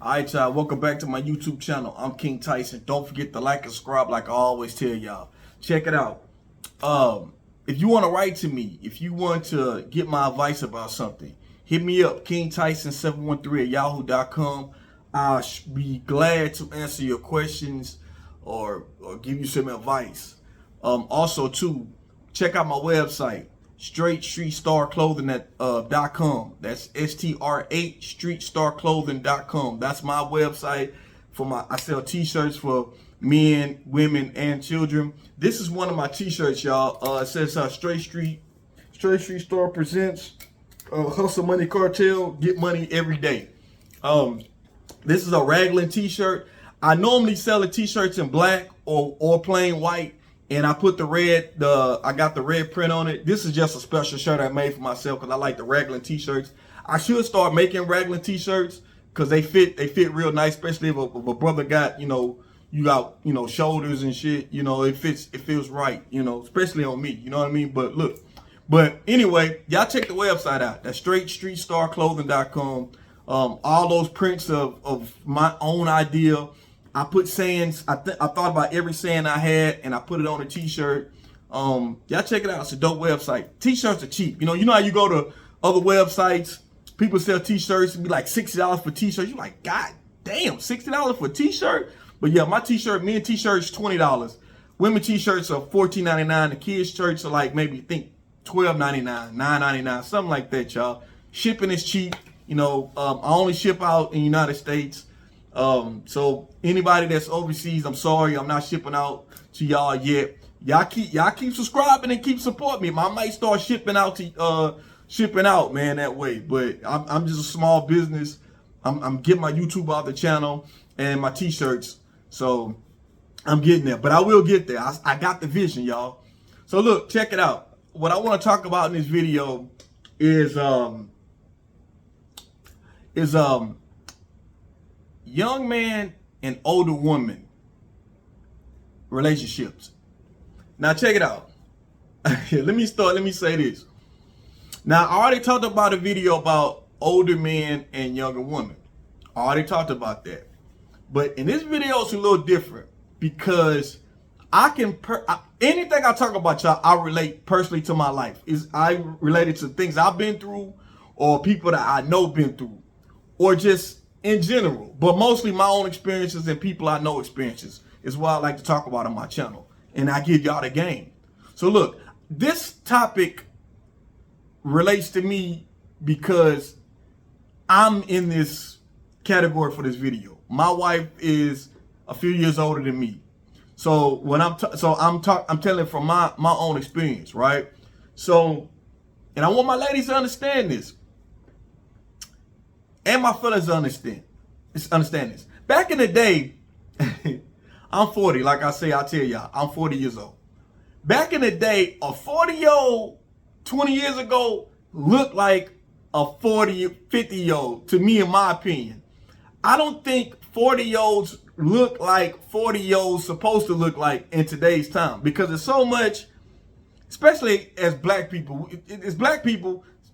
Alright, y'all, welcome back to my YouTube channel. I'm King Tyson. Don't forget to like and subscribe like I always tell y'all. Check it out. If you want to write to me, if you want to get my advice about something, hit me up, KingTyson713 at yahoo.com. I'll be glad to answer your questions or give you some advice. Also, too, check out my website, StraightStreetStarClothing.com. That's STR8 StreetStarClothing.com. That's my website for I sell t-shirts for men, women, and children. This is one of my t-shirts, y'all. It says Straight Street Star presents Hustle Money Cartel, get money every day. This is a Raglan t-shirt. I normally sell the t-shirts in black or plain white, and I put I got the red print on it. This is just a special shirt I made for myself because I like the Raglan t-shirts. I should start making Raglan t-shirts because they fit real nice, especially if a brother got, you got, shoulders and shit, it feels right, especially on me, you know what I mean? But anyway, y'all check the website out. That's StraightStreetStarClothing.com. All those prints of my own idea. I put sayings. I thought about every saying I had, and I put it on a t-shirt. Y'all check it out. It's a dope website. T-shirts are cheap. You know how you go to other websites, people sell t-shirts, it'd be like $60 for t-shirts. You're like, God damn, $60 for a t-shirt? But yeah, my t-shirt, men t-shirts, $20. Women t-shirts are $14.99. The kids' shirts are like maybe $12.99, $9.99, something like that, y'all. Shipping is cheap. I only ship out in the United States. So anybody that's overseas, I'm sorry, I'm not shipping out to y'all yet. Y'all keep subscribing and keep supporting me. I might start shipping out, man, that way. But I'm just a small business. I'm getting my YouTube out the channel and my t-shirts. So I'm getting there, but I will get there. I got the vision, y'all. So look, check it out. What I want to talk about in this video is young man and older woman relationships. Now check it out. Let me say this. Now I already talked about a video about older men and younger women. I already talked about that. But in this video it's a little different because anything I talk about, y'all, I relate personally to my life. I related to things I've been through or people that I know been through or just in general, but mostly my own experiences and people I know experiences is what I like to talk about on my channel, and I give y'all the game. So look, this topic relates to me because I'm in this category for this video. My wife is a few years older than me, so when I'm telling from my own experience, right? So, and I want my ladies to understand this. And my fellas understand this. Back in the day, I'm 40, like I tell y'all, I'm 40 years old. Back in the day, a 40-year-old 20 years ago looked like a 50-year-old, to me, in my opinion. I don't think 40-year-olds look like 40-year-olds supposed to look like in today's time because there's so much, especially as black people,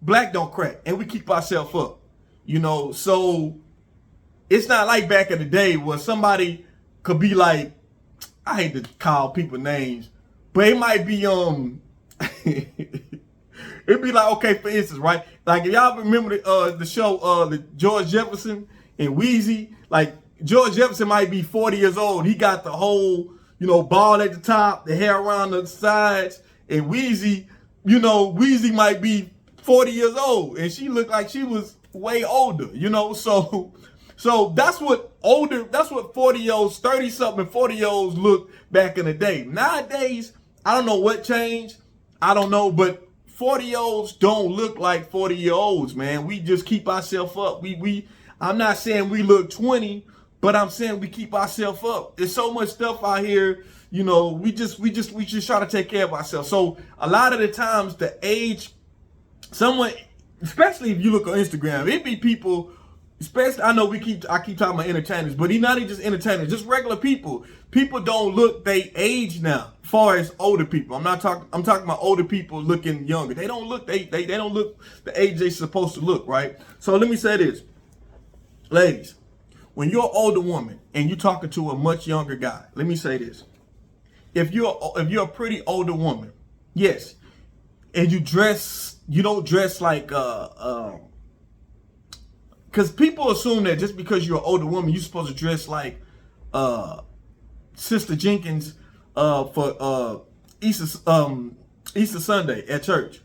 black don't crack, and we keep ourselves up. So it's not like back in the day where somebody could be like, I hate to call people names, but it might be, it'd be like, okay, for instance, right? Like if y'all remember the show, the George Jefferson and Weezy, like George Jefferson might be 40 years old. He got the whole, bald at the top, the hair around the sides, and Weezy might be 40 years old, and she looked like she was way older, so that's what 40-year-olds, 30-something, 40-year-olds look back in the day. Nowadays, I don't know what changed. I don't know, but 40-year-olds don't look like 40-year-olds, man. We just keep ourselves up. I'm not saying we look 20, but I'm saying we keep ourselves up. There's so much stuff out here, we just try to take care of ourselves. So a lot of the times the age, especially if you look on Instagram, it be people, especially, I know I keep talking about entertainers, but not even just entertainers, just regular people. People don't look they age now, as far as older people. I'm talking about older people looking younger. They don't look, they don't look the age they supposed to look, right? So let me say this. Ladies, when you're an older woman and you're talking to a much younger guy, let me say this. If you're a pretty older woman, yes, and you don't dress like because people assume that just because you're an older woman, you're supposed to dress like Sister Jenkins for Easter Sunday at church.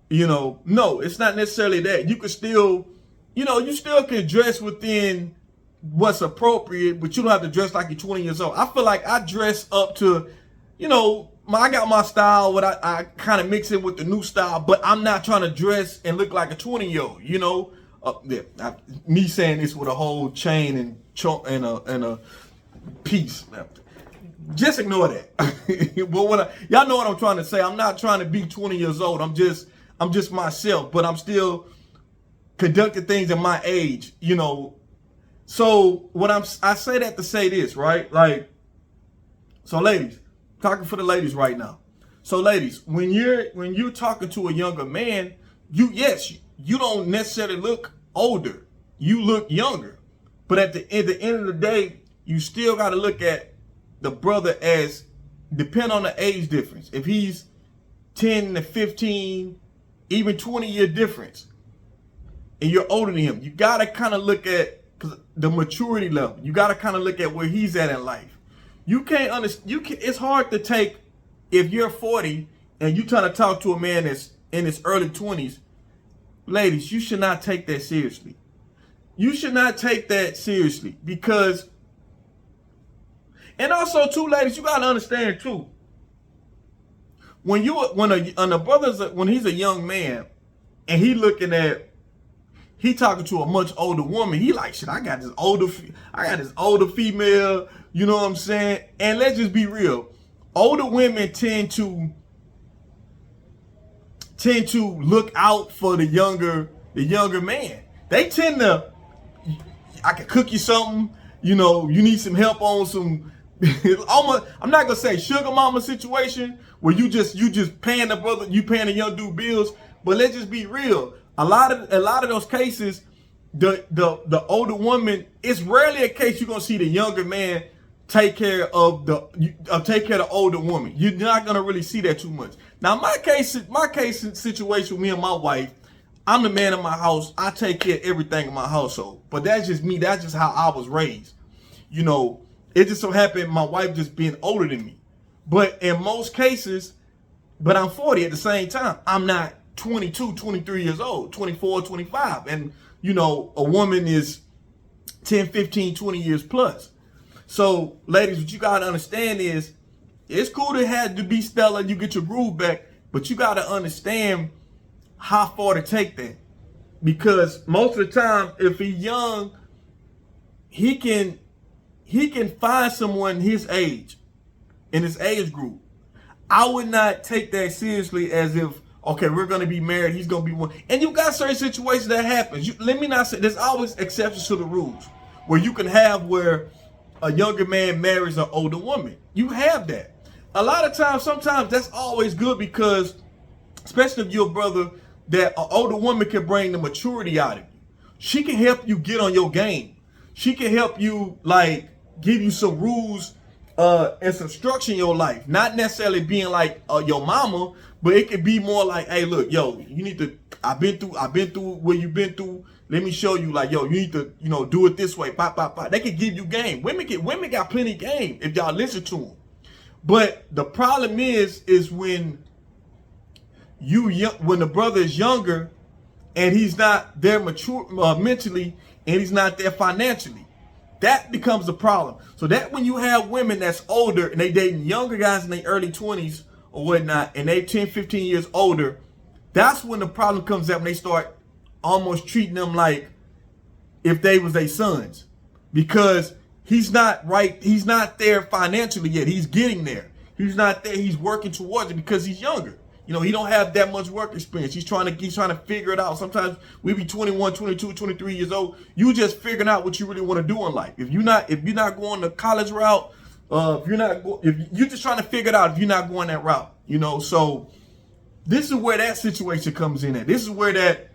No, it's not necessarily that. You could still, you still can dress within what's appropriate, but you don't have to dress like you're 20 years old. I feel like I dress up to, I got my style, what I kind of mix it with the new style, but I'm not trying to dress and look like a 20-year-old, me saying this with a whole chain and a piece. Just ignore that. But y'all know what I'm trying to say. I'm not trying to be 20 years old. I'm just myself, but I'm still conducting things at my age, So I say that to say this, right? So ladies, talking for the ladies right now. So ladies, when you're talking to a younger man, you don't necessarily look older. You look younger. But at the end of the day, you still got to look at the brother as, depend on the age difference. If he's 10 to 15, even 20-year difference, and you're older than him, you got to kind of look at the maturity level. You got to kind of look at where he's at in life. You can't understand. It's hard to take, if you're 40 and you're trying to talk to a man that's in his early 20s. Ladies, you should not take that seriously. You should not take that seriously because, and also too, ladies, you got to understand too. When he's a young man and he talking to a much older woman, he like, shit, I got this older female, you know what I'm saying? And let's just be real. Older women tend to look out for the younger man. They tend to, I can cook you something, you need some help on some, I'm not gonna say sugar mama situation where you just paying the brother, you paying the young dude bills, but let's just be real. A lot of those cases, the older woman, it's rarely a case you're gonna see the younger man take care of the older woman. You're not gonna really see that too much. Now, my case situation, me and my wife, I'm the man in my house. I take care of everything in my household. But that's just me. That's just how I was raised. It just so happened my wife just being older than me. But in most cases, but I'm 40 at the same time. I'm not 22, 23 years old, 24, 25. And, a woman is 10, 15, 20 years plus. So, ladies, what you got to understand is it's cool to be stellar, you get your groove back, but you got to understand how far to take that. Because most of the time, if he's young, he can find someone his age, in his age group. I would not take that seriously as if, okay, we're going to be married, he's going to be one. And you got certain situations that happens. Let me not say, there's always exceptions to the rules where you can have where a younger man marries an older woman. You have that. A lot of times, sometimes that's always good because, especially if you're a brother, that an older woman can bring the maturity out of you. She can help you get on your game. She can help you, give you some rules and some structure in your life. Not necessarily being like your mama, but it could be more like, hey, look, yo, you need to, I've been through what you've been through. Let me show you, you need to, do it this way. Pop, pop, pop. They can give you game. Women got plenty of game if y'all listen to them. But the problem is when when the brother is younger and he's not there mature mentally and he's not there financially, that becomes a problem. So that when you have women that's older and they dating younger guys in their early 20s or whatnot, and they 10, 15 years older, that's when the problem comes up when they start almost treating them like if they was their sons. Because he's not there financially yet. He's getting there. He's not there. He's working towards it because he's younger. He don't have that much work experience. He's trying to figure it out. Sometimes we be 21, 22, 23 years old. You just figuring out what you really want to do in life. If you're not going the college route, if you're just trying to figure it out, if you're not going that route, so this is where that situation comes in at. This is where that,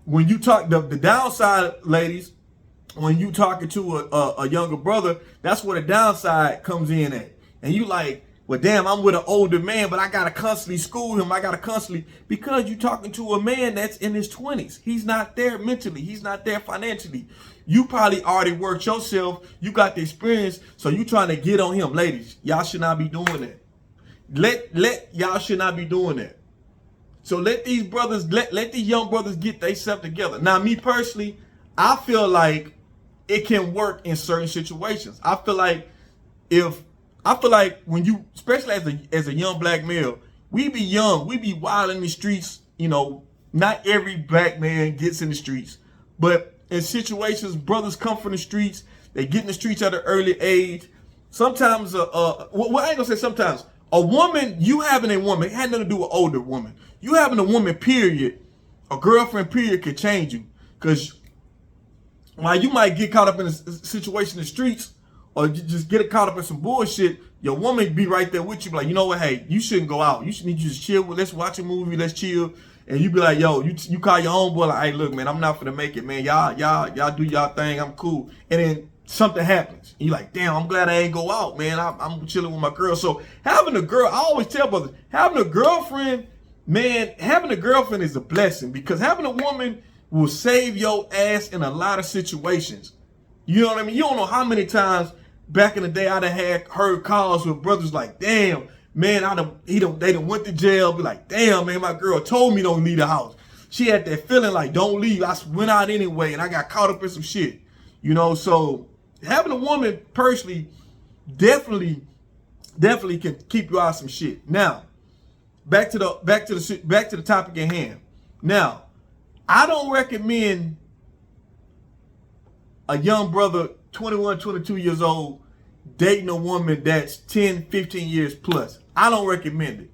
when you talk the downside, ladies, when you talking to a younger brother, that's where the downside comes in at. And you like, well, damn, I'm with an older man, but I got to constantly school him. I got to constantly, because you're talking to a man that's in his 20s. He's not there mentally. He's not there financially. You probably already worked yourself. You got the experience. So you trying to get on him. Ladies, y'all should not be doing that. Y'all should not be doing that. So let these brothers, let these young brothers get themselves together. Now, me personally, I feel like it can work in certain situations. I feel like when you, especially as a young black male, we be young, we be wild in the streets. You know, not every black man gets in the streets, but in situations, brothers come from the streets. They get in the streets at an early age. Sometimes, well, I ain't gonna say sometimes. A woman, you having a woman, it had nothing to do with older woman. You having a woman, period, a girlfriend, period, can change you. Because while you might get caught up in a situation in the streets, or just get caught up in some bullshit, your woman be right there with you, like, you know what, hey, you shouldn't go out. You should need to just chill. Let's watch a movie. Let's chill. And you be like, yo, you call your homeboy, like, hey, look, man, I'm not gonna make it, man. Y'all do y'all thing. I'm cool. And then something happens. And you're like, damn, I'm glad I ain't go out, man. I'm chilling with my girl. So having a girl, I always tell brothers, having a girlfriend, man, having a girlfriend is a blessing, because having a woman will save your ass in a lot of situations. You know what I mean? You don't know how many times back in the day I done heard calls with brothers like, damn, man, they done went to jail. Be like, damn, man, my girl told me don't leave the house. She had that feeling like, don't leave. I went out anyway, and I got caught up in some shit. You know, so having a woman personally definitely can keep you out of some shit. Now, back to the topic at hand. Now, I don't recommend a young brother, 21, 22 years old, dating a woman that's 10, 15 years plus. I don't recommend it.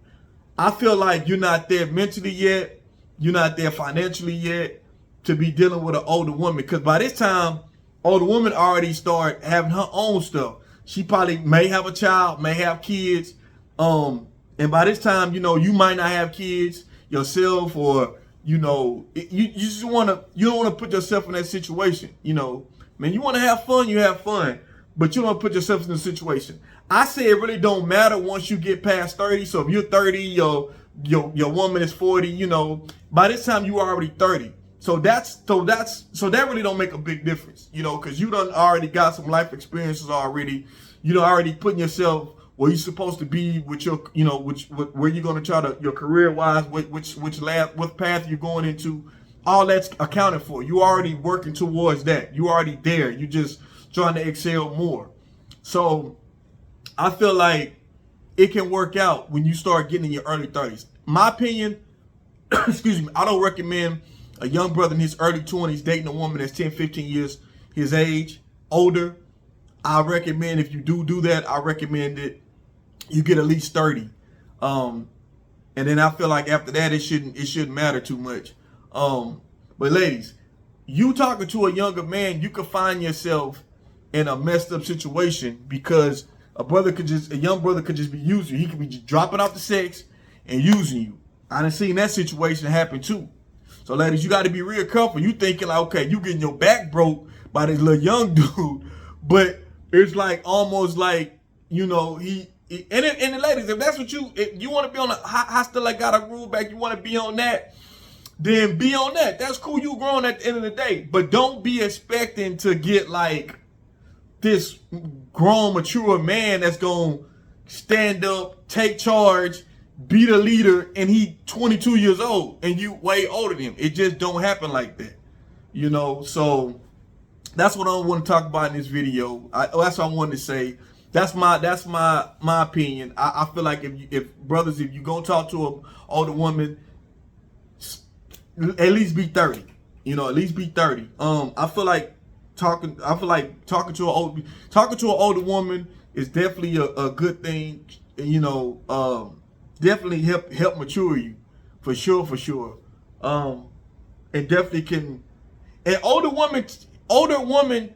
I feel like you're not there mentally yet. You're not there financially yet to be dealing with an older woman. Because by this time, older woman already start having her own stuff. She probably may have a child, may have kids. And by this time, you know, you might not have kids yourself, or, you know, you don't want to put yourself in that situation. You know, man, you want to have fun, you have fun, but you don't put yourself in a situation. I say it really don't matter once you get past 30. So if you're 30, your woman is 40, you know, by this time you already 30. So that really don't make a big difference, you know, because you done already got some life experiences already. You know, already putting yourself where you're supposed to be with your, you know, where you're going to try to, your career wise, what path you're going into. All that's accounted for. You already working towards that. You already there. You just trying to excel more. So I feel like it can work out when you start getting in your early 30s. My opinion, excuse me, I don't recommend a young brother in his early 20s dating a woman that's 10, 15 years his age, older. I recommend, if you do that, I recommend it you get at least 30. And then I feel like after that, it shouldn't matter too much. But ladies, you talking to a younger man, you could find yourself in a messed up situation, because a young brother could just be using you. He could be just dropping off the sex and using you. I done seen that situation happen too. So ladies, you got to be real careful. You thinking like, okay, you getting your back broke by this little young dude, but it's like almost like, you know, and the ladies, if that's what if you want to be on I still like got a rule back, you want to be on that, then be on that. That's cool. You grown at the end of the day, but don't be expecting to get like this grown, mature man that's going to stand up, take charge, be the leader, and he 22 years old and you way older than him. It just don't happen like that, you know? So that's what I want to talk about in this video. That's what I wanted to say. That's my opinion. I feel like if brothers, if you go talk to an older woman, at least be 30. You know, at least be 30. I feel like talking to an older woman is definitely a good thing. You know, definitely help mature you, for sure. And definitely can. An older woman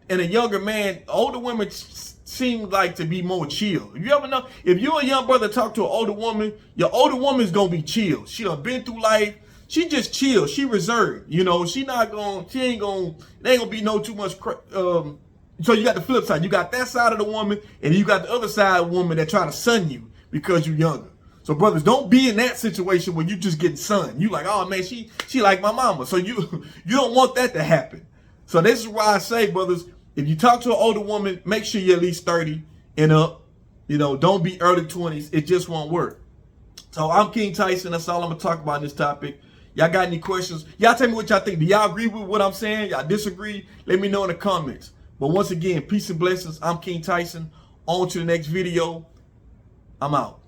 and a younger man, older women seem like to be more chill. If you're a young brother talk to an older woman, your older woman's gonna be chill. She done been through life. she just chill. She reserved. You know, it ain't gonna be no too much. So you got the flip side. You got that side of the woman, and you got the other side of the woman that try to sun you because you're younger. So brothers, don't be in that situation where you just getting sunned. You like, oh man, she like my mama. So you don't want that to happen. So this is why I say, brothers, if you talk to an older woman, make sure you're at least 30 and up. You know, don't be early 20s. It just won't work. So I'm King Tyson. That's all I'm going to talk about in this topic. Y'all got any questions? Y'all tell me what y'all think. Do y'all agree with what I'm saying? Y'all disagree? Let me know in the comments. But once again, peace and blessings. I'm King Tyson. On to the next video. I'm out.